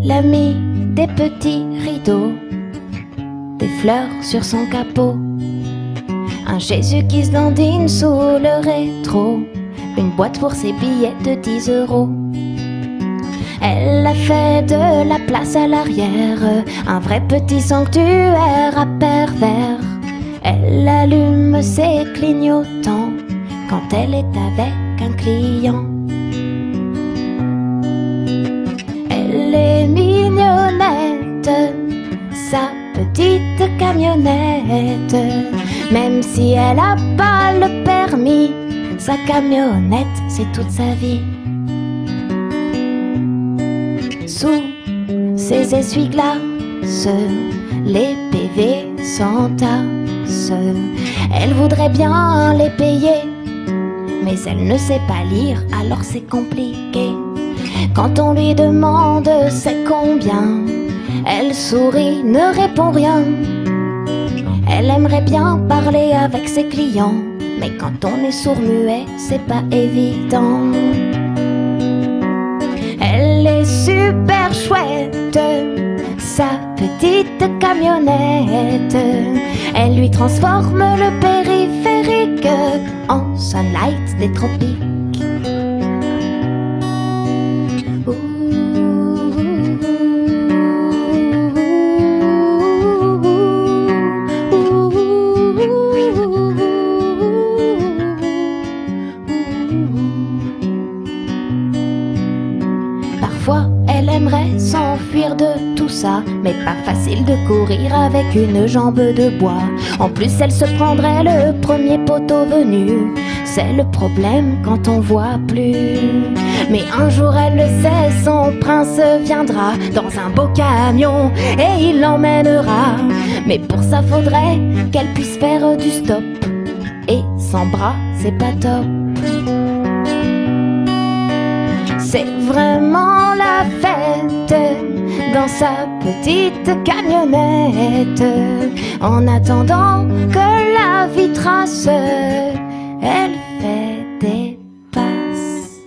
Elle a mis des petits rideaux, des fleurs sur son capot, un Jésus qui se dandine sous le rétro, une boîte pour ses billets de 10 €. Elle a fait de la place à l'arrière, un vrai petit sanctuaire à pervers. Elle allume ses clignotants quand elle est avec un client. Elle est mignonnette, sa petite camionnette. Même si elle a pas le permis, sa camionnette c'est toute sa vie. Sous ses essuie-glaces, les PV s'entassent. Elle voudrait bien les payer, mais elle ne sait pas lire, alors c'est compliqué. Quand on lui demande c'est combien, elle sourit, ne répond rien. Elle aimerait bien parler avec ses clients, mais quand on est sourd-muet, c'est pas évident. Elle est super chouette, sa petite camionnette. Elle lui transforme le périphérique en sunlight des tropiques. Parfois, elle aimerait s'enfuir de tout ça, mais pas facile de courir avec une jambe de bois. En plus, elle se prendrait le premier poteau venu. C'est le problème quand on voit plus. Mais un jour, elle le sait, son prince viendra dans un beau camion et il l'emmènera. Mais pour ça, faudrait qu'elle puisse faire du stop. Et sans bras, c'est pas top. C'est vraiment la fête dans sa petite camionnette. En attendant que la vie trace, elle fait des passes.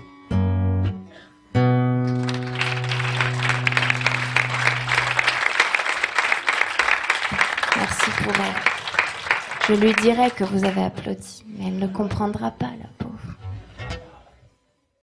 Merci pour elle. Je lui dirai que vous avez applaudi, mais elle ne comprendra pas là.